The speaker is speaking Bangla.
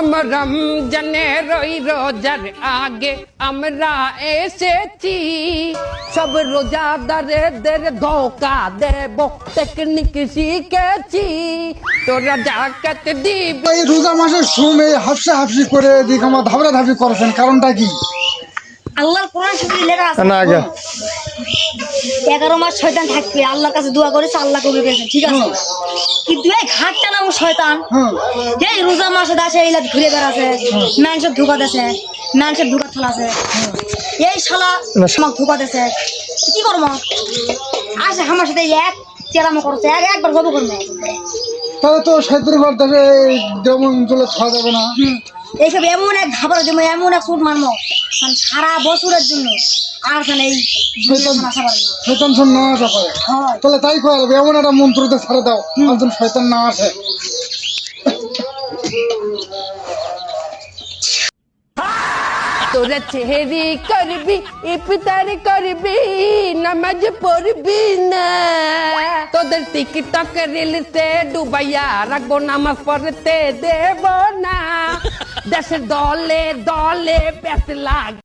রমজানের ওই রোজার আগে আমরা এসেছি, সব রোজাদারদের ধোকা দেব টেকনিক শিখেছি, তোরা জাকাত দিবি। এই রোজা মাসের সময় হাফসা হাফসি করে দিক আমার ধাবরা ধাবি করেছেন, কারণটা কি? আল্লাহর কোরআন শরীফে লেখা আছে না আগে 11 মাস শয়তান থাকবে, আল্লাহর কাছে দোয়া করেছে, আল্লাহ কবুল করেছেন, ঠিক আছে। কিন্তু এই ঘাটটা নাম শয়তান, এই রোজা মাসে দাসে এইলা ঘুরে বেড়াছে, মানুষের ধোকা দেছে, মানুষের ধোকা ফেলাছে, এই শালা আমাকে ধোকা দেছে, কি করবো? আসে আমার সাথে এক চেরামো করছে, একবার গব করবে, তাহলে তো সাইতের ঘর থেকে যেমন চলে খাওয়া যাবে না। এইসব এমন এক ঘাবড়া দেবো, এমন এক সুট মারবো মানে সারা বছরের জন্য আর এই আশা পারে না। শয়তান সব না আসা পারে, তাহলে তাই করা যাবে, এমন একটা মন্ত্রতে ছাড়ে দাও একজন শয়তান না আসে। তোরা চেহারি করবি, ইফতার করবি, নামাজ পড়বি না, তোদের টিকটক রিলসে ডুবাইয়া রাখবো, নামাজ পড়তে দেব না, দেশের দলে দলে পেছলা